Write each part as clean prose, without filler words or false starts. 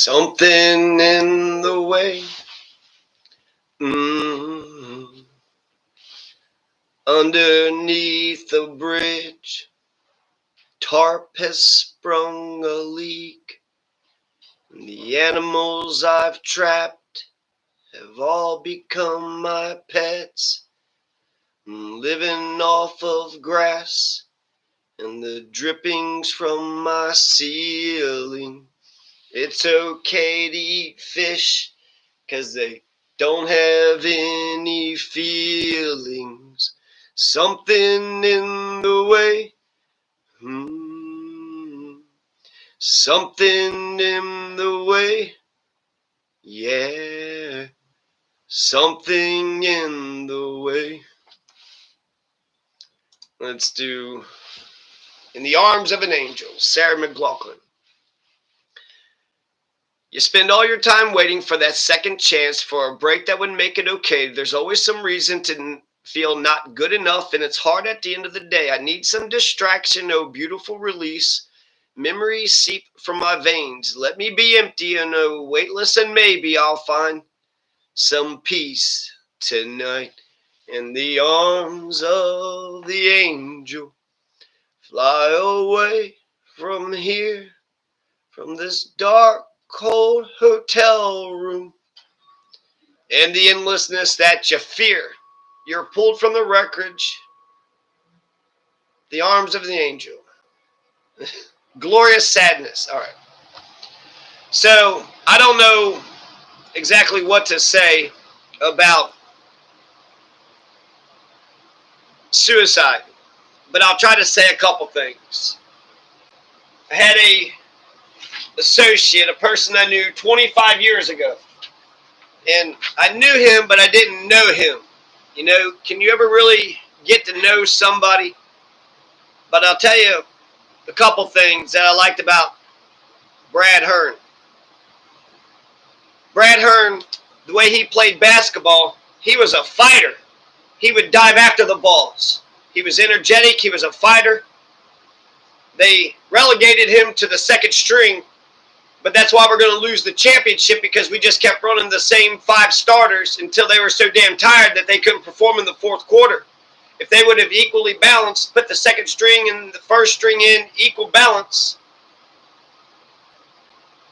Something in the way. Underneath the bridge, tarp has sprung a leak. And the animals I've trapped have all become my pets. Living off of grass and the drippings from my ceiling. It's okay to eat fish, 'cause they don't have any feelings. Something in the way. Something in the way. Yeah. Something in the way. Let's do In the Arms of an Angel, Sarah McLachlan. You spend all your time waiting for that second chance for a break that would make it okay. There's always some reason to feel not good enough, and it's hard at the end of the day. I need some distraction, oh beautiful release. Memories seep from my veins. Let me be empty and oh weightless, and maybe I'll find some peace tonight. In the arms of the angel, fly away from here, from this dark, cold hotel room, and the endlessness that you fear. You're pulled from the wreckage, the arms of the angel. Glorious sadness. All right. So I don't know exactly what to say about suicide, but I'll try to say a couple things. I had a associate, a person I knew 25 years ago, and I knew him, but I didn't know him. You know, can you ever really get to know somebody? But I'll tell you a couple things that I liked about Brad Hearn. Brad Hearn, the way he played basketball, he was a fighter. He would dive after the balls. He was energetic. He was a fighter. They relegated him to the second string, but that's why we're going to lose the championship, because we just kept running the same 5 starters until they were so damn tired that they couldn't perform in the fourth quarter. If they would have equally balanced, put the second string and the first string in equal balance,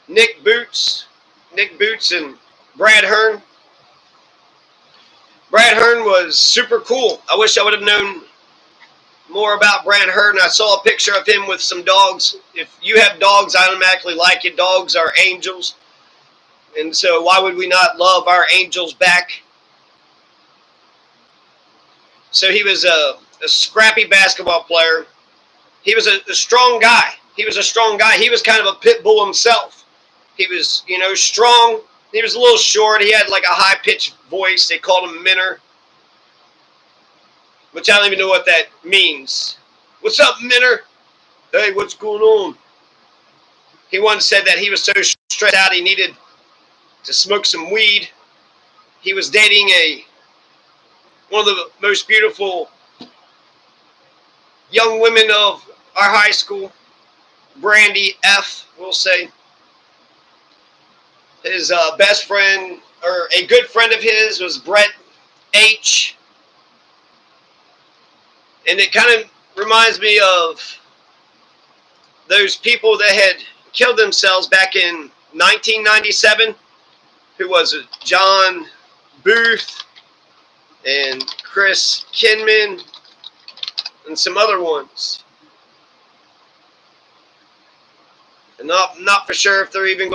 Nick Boots and Brad Hearn. Brad Hearn was super cool. I wish I would have known more about Brad Hearn. I saw a picture of him with some dogs. If you have dogs, I automatically like it. Dogs are angels. And so why would we not love our angels back? So he was a scrappy basketball player. He was a strong guy. He was kind of a pit bull himself. He was, strong. He was a little short. He had like a high-pitched voice. They called him Minner, which I don't even know what that means. What's up, Minner? Hey, what's going on? He once said that he was so stressed out he needed to smoke some weed. He was dating one of the most beautiful young women of our high school, Brandy F., we'll say. His best friend, or a good friend of his, was Brett H. And it kind of reminds me of those people that had killed themselves back in 1997, who was John Booth and Chris Kinman and some other ones. And I'm not for sure if they're even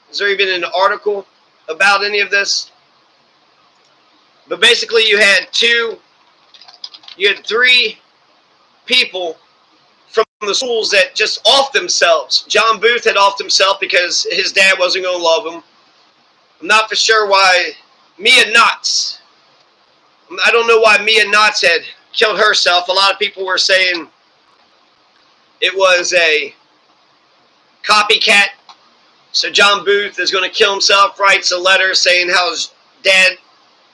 is there even an article about any of this? But basically you had 3 people from the schools that just offed themselves. John Booth had offed himself because his dad wasn't going to love him. I'm not for sure why Mia Knotts. I don't know why Mia Knotts had killed herself. A lot of people were saying it was a copycat. So John Booth is going to kill himself, writes a letter saying how his dad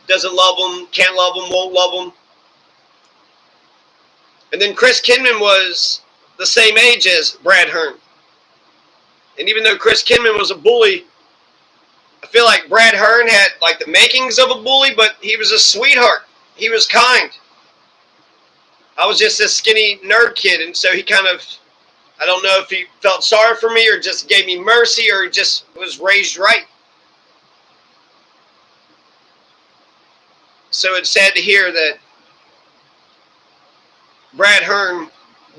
doesn't love him, can't love him, won't love him. And then Chris Kinman was the same age as Brad Hearn. And even though Chris Kinman was a bully, I feel like Brad Hearn had like the makings of a bully, but he was a sweetheart. He was kind. I was just this skinny nerd kid, and so he kind of, I don't know if he felt sorry for me or just gave me mercy or just was raised right. So it's sad to hear that Brad Hearn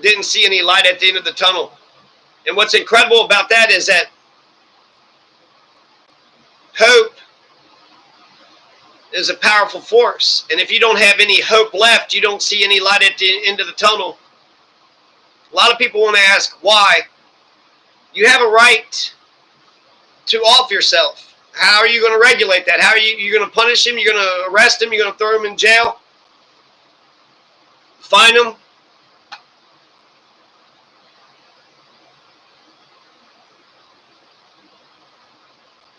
didn't see any light at the end of the tunnel. And what's incredible about that is that hope is a powerful force. And if you don't have any hope left, you don't see any light at the end of the tunnel. A lot of people want to ask why. You have a right to off yourself. How are you going to regulate that? How are you going to punish him? You're going to arrest him? You're going to throw him in jail? Fine him?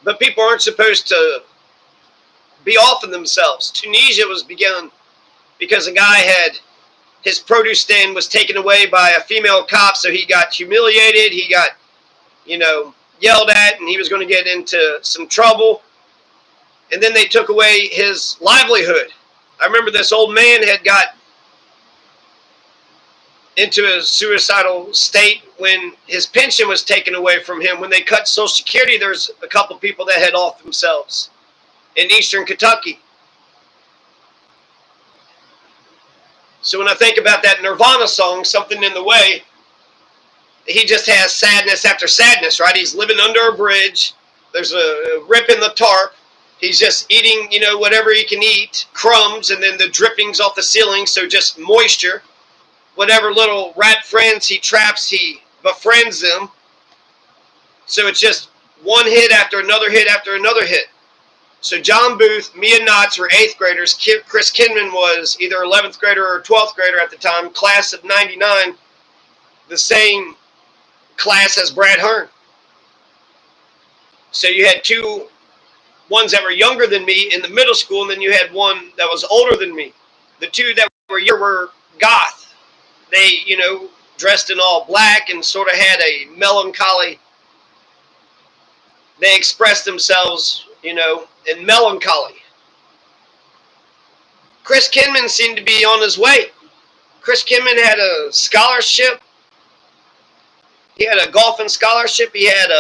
But people aren't supposed to be off of themselves. Tunisia was begun because a guy had his produce stand was taken away by a female cop, so he got humiliated. He got, yelled at, and he was going to get into some trouble. And then they took away his livelihood. I remember this old man had got into a suicidal state when his pension was taken away from him. When they cut Social Security, there's a couple people that had off themselves in eastern Kentucky. So when I think about that Nirvana song, Something in the Way, he just has sadness after sadness, right? He's living under a bridge. There's a rip in the tarp. He's just eating, whatever he can eat, crumbs, and then the drippings off the ceiling, so just moisture. Whatever little rat friends he traps, he befriends them. So it's just one hit after another hit after another hit. So John Booth, Mia Knotts were 8th graders. Chris Kinman was either 11th grader or 12th grader at the time, class of 99, the same class as Brad Hearn. So you had two ones that were younger than me in the middle school, and then you had one that was older than me. The two that were younger were goth. They, dressed in all black and sort of had a melancholy. They expressed themselves, in melancholy. Chris Kinman seemed to be on his way. Chris Kinman had a scholarship. He had a golfing scholarship. He had,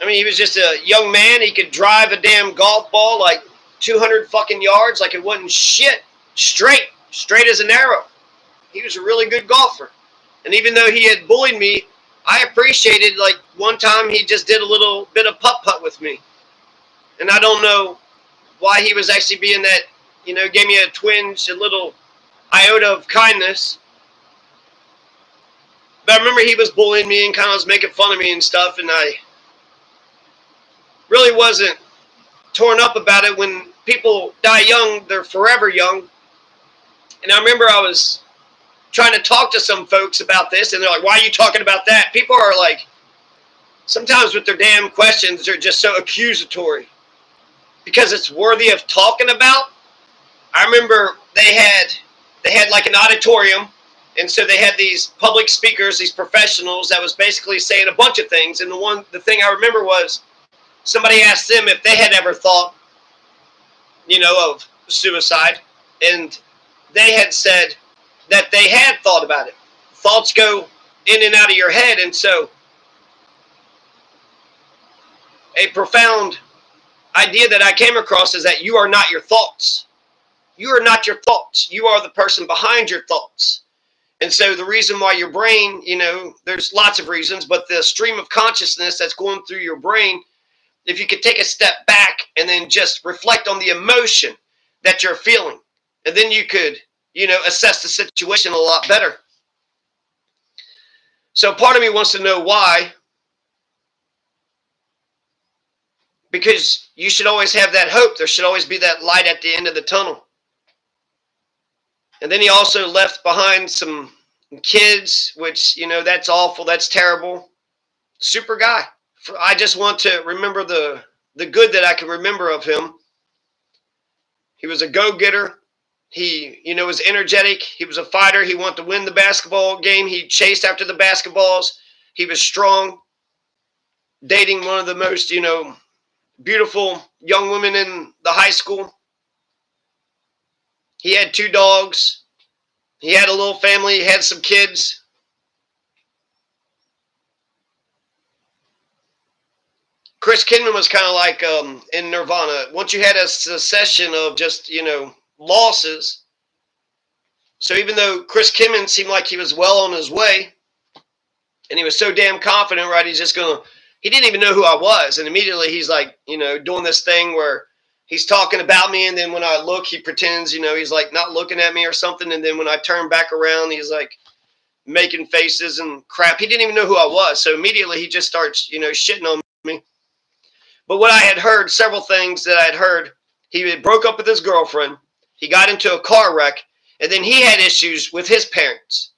he was just a young man. He could drive a damn golf ball like 200 fucking yards like it wasn't shit. Straight as an arrow. He was a really good golfer. And even though he had bullied me, I appreciated, like, one time he just did a little bit of putt-putt with me. And I don't know why he was actually being that, gave me a twinge, a little iota of kindness. But I remember he was bullying me and kind of was making fun of me and stuff, and I really wasn't torn up about it. When people die young, they're forever young. And I remember I was trying to talk to some folks about this, and they're like, why are you talking about that? People are like, sometimes with their damn questions, they're just so accusatory. Because it's worthy of talking about. I remember they had like an auditorium, and so they had these public speakers, these professionals that was basically saying a bunch of things. And the thing I remember was somebody asked them if they had ever thought, of suicide, and they had said that they had thought about it. Thoughts go in and out of your head, and so a profound idea that I came across is that you are not your thoughts. You are not your thoughts. You are the person behind your thoughts. And so the reason why your brain, there's lots of reasons, but the stream of consciousness that's going through your brain, if you could take a step back and then just reflect on the emotion that you're feeling, and then you could, assess the situation a lot better. So part of me wants to know why, because you should always have that hope. There should always be that light at the end of the tunnel. And then he also left behind some kids, which, that's awful. That's terrible. Super guy. I just want to remember the good that I can remember of him. He was a go-getter. He, was energetic. He was a fighter. He wanted to win the basketball game. He chased after the basketballs. He was strong, dating one of the most, beautiful young women in the high school. He had 2 dogs. He had a little family. He had some kids. Chris Kidman was kind of like in Nirvana. Once you had a succession of just, losses. So even though Chris Kidman seemed like he was well on his way, and he was so damn confident, right, he didn't even know who I was. And immediately he's like, doing this thing where he's talking about me, and then when I look, he pretends, he's like not looking at me or something. And then when I turn back around, he's like making faces and crap. He didn't even know who I was. So immediately he just starts, shitting on me. But what I had heard, several things that I had heard, he broke up with his girlfriend. He got into a car wreck, and then he had issues with his parents.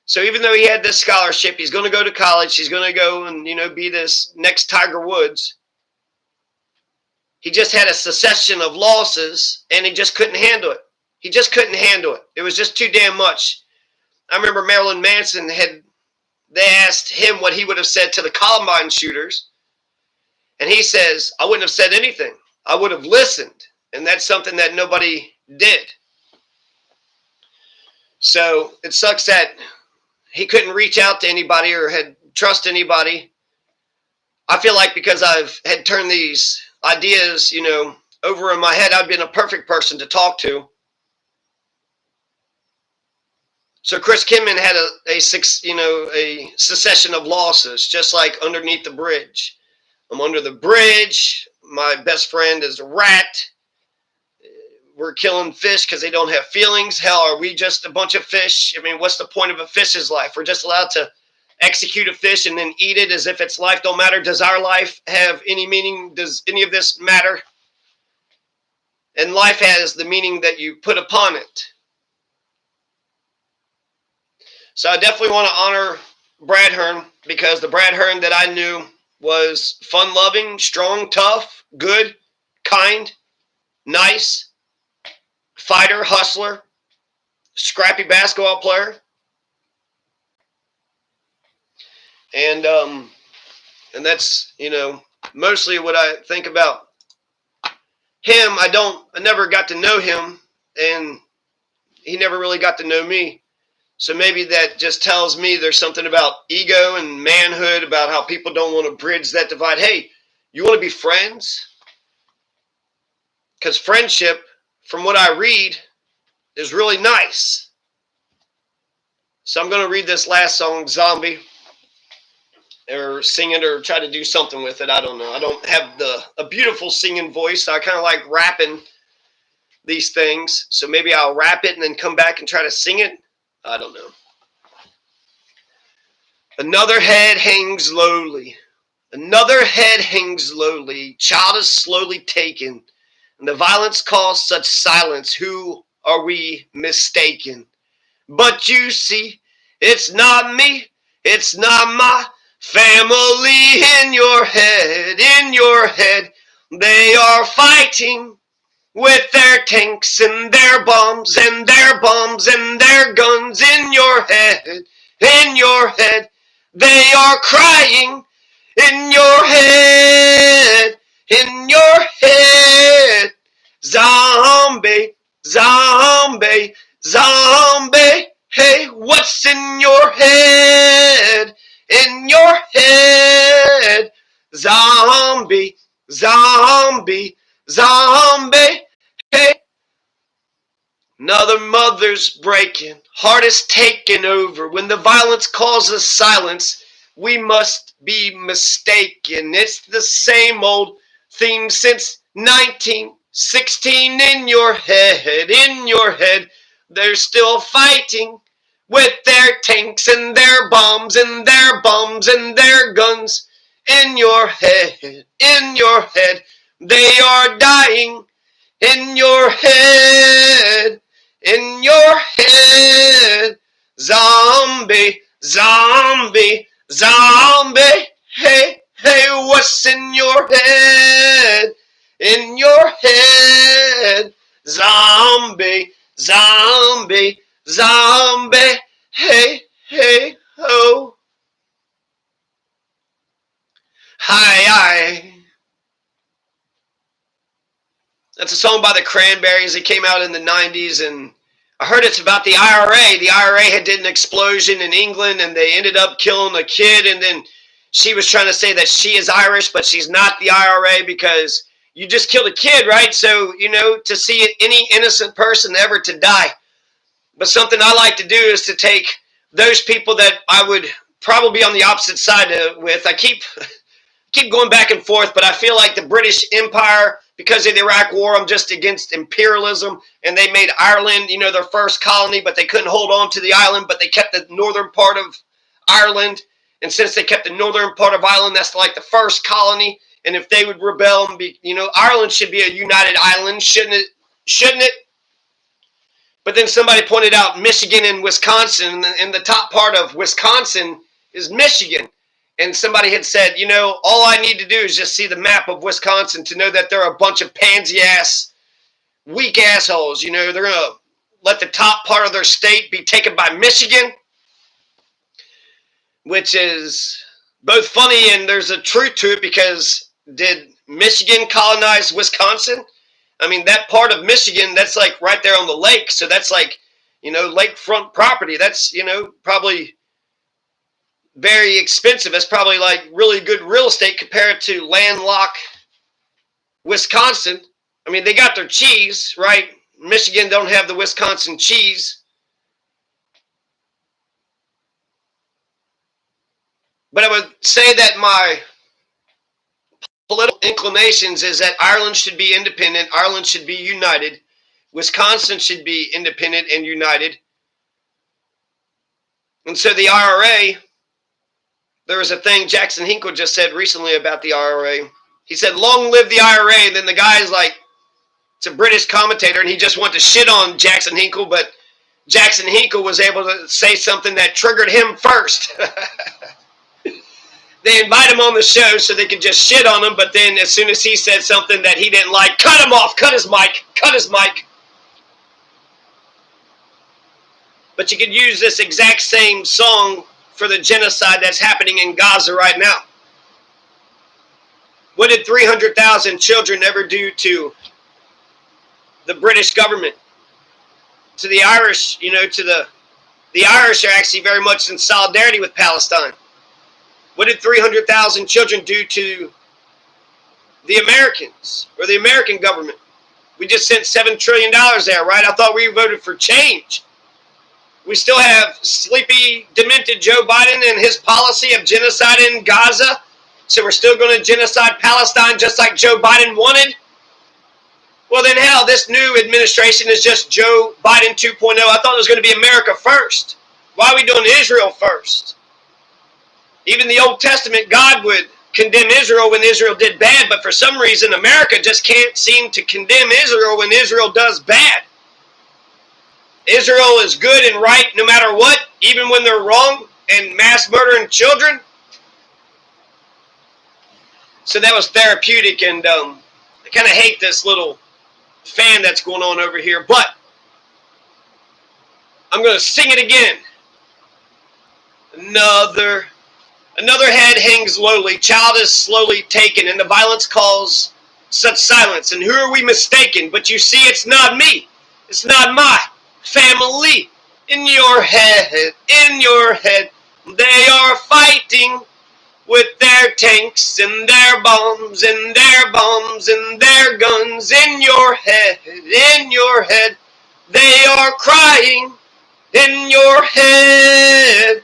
So even though he had this scholarship, he's going to go to college, he's going to go and, be this next Tiger Woods. He just had a succession of losses, and he just couldn't handle it. He just couldn't handle it. It was just too damn much. I remember Marilyn Manson they asked him what he would have said to the Columbine shooters. And he says, I wouldn't have said anything. I would have listened. And that's something that nobody did. So it sucks that he couldn't reach out to anybody or had trust anybody. I feel like because I've had turned these ideas, over in my head, I've been a perfect person to talk to. So Chris Kidman had a succession of losses, just like Underneath the Bridge. I'm under the bridge. My best friend is a rat. We're killing fish because they don't have feelings. Hell, are we just a bunch of fish? I mean, what's the point of a fish's life? We're just allowed to execute a fish and then eat it as if its life don't matter. Does our life have any meaning? Does any of this matter? And life has the meaning that you put upon it. So I definitely want to honor Brad Hearn, because the Brad Hearn that I knew was fun-loving, strong, tough, good, kind, nice, fighter, hustler, scrappy basketball player. And that's, mostly what I think about him. I never got to know him, and he never really got to know me. So maybe that just tells me there's something about ego and manhood, about how people don't want to bridge that divide. Hey, you want to be friends? Because friendship, from what I read, is really nice. So I'm going to read this last song, Zombie, or sing it or try to do something with it. I don't know. I don't have a beautiful singing voice, so I kind of like rapping these things. So maybe I'll rap it and then come back and try to sing it. I don't know. Another head hangs lowly. Another head hangs lowly. Child is slowly taken. And the violence caused such silence. Who are we mistaken? But you see, it's not me. It's not my family. In your head, in your head, they are fighting with their tanks and their bombs and their bombs and their guns. In your head, they are crying. In your head, zombie, zombie, zombie. Hey, what's in your head? In your head, zombie, zombie, zombie. Hey, another mother's breaking, heart is taken over. When the violence causes silence, we must be mistaken. It's the same old theme since 1916. In your head, they're still fighting with their tanks and their bombs and their bombs and their guns. In your head, they are dying. In your head, zombie, zombie, zombie. Hey, hey, what's in your head? In your head, zombie, Zombie, zombie, hey, hey, ho. Hi, hi. That's a song by the Cranberries. It came out in the 90s, and I heard it's about the IRA. The IRA had did an explosion in England, and they ended up killing a kid, and then she was trying to say that she is Irish, but she's not the IRA because you just killed a kid, right? So, to see any innocent person ever to die. But something I like to do is to take those people that I would probably be on the opposite side with. I keep going back and forth, but I feel like the British Empire, because of the Iraq War, I'm just against imperialism, and they made Ireland, their first colony, but they couldn't hold on to the island, but they kept the northern part of Ireland, and since they kept the northern part of Ireland, that's like the first colony, and if they would rebel and be, Ireland should be a united island, shouldn't it? Shouldn't it? But then somebody pointed out Michigan and Wisconsin, and the top part of Wisconsin is Michigan. And somebody had said, all I need to do is just see the map of Wisconsin to know that they're a bunch of pansy-ass, weak assholes. They're going to let the top part of their state be taken by Michigan, which is both funny and there's a truth to it, because did Michigan colonize Wisconsin? I mean, that part of Michigan, that's like right there on the lake. So that's like, lakefront property. That's, probably very expensive. It's probably like really good real estate compared to landlocked Wisconsin. I mean, they got their cheese, right? Michigan don't have the Wisconsin cheese. But I would say that my political inclinations is that Ireland should be independent. Ireland should be united. Wisconsin should be independent and united. And so the IRA, there was a thing Jackson Hinkle just said recently about the IRA. He said, long live the IRA. And then the guy's like, it's a British commentator, and he just wanted to shit on Jackson Hinkle, but Jackson Hinkle was able to say something that triggered him first. They invite him on the show so they could just shit on him, but then as soon as he said something that he didn't like, cut him off, cut his mic. But you could use this exact same song for the genocide that's happening in Gaza right now. What did 300,000 children ever do to the British government? To the Irish, the Irish are actually very much in solidarity with Palestine. What did 300,000 children do to the Americans or the American government? We just sent $7 trillion there, right? I thought we voted for change. We still have sleepy, demented Joe Biden and his policy of genocide in Gaza. So we're still going to genocide Palestine just like Joe Biden wanted? Well, then hell, this new administration is just Joe Biden 2.0. I thought it was going to be America first. Why are we doing Israel first? Even the Old Testament, God would condemn Israel when Israel did bad, but for some reason, America just can't seem to condemn Israel when Israel does bad. Israel is good and right no matter what, even when they're wrong and mass murdering children. So that was therapeutic, and I kind of hate this little fan that's going on over here, but I'm going to sing it again. Another head hangs lowly, child is slowly taken, and the violence calls such silence. And who are we mistaken? But you see, it's not me. It's not my family. In your head, they are fighting with their tanks and their bombs and their bombs and their guns. In your head, they are crying. In your head,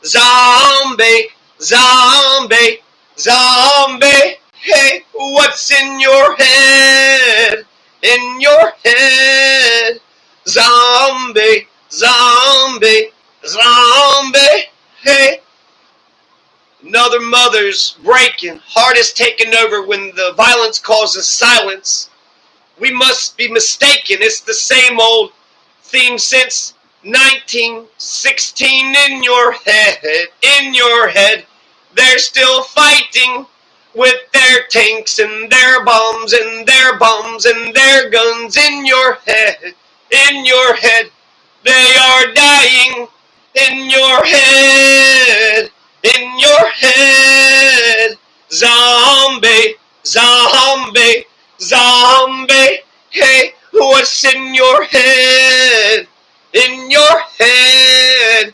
zombie, zombie, zombie. Hey, what's in your head? In your head, zombie, zombie, zombie. Hey, another mother's breaking, heart is taken over when the violence causes silence. We must be mistaken. It's the same old theme since 1916. In your head, they're still fighting with their tanks and their bombs and their bombs and their guns in your head, in your head. They are dying in your head, in your head. Zombie, zombie, zombie. Hey, what's in your head? In your head.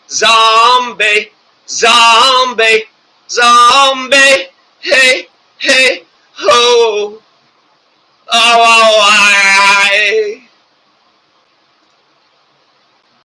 Zombie, zombie, zombie. Hey, hey,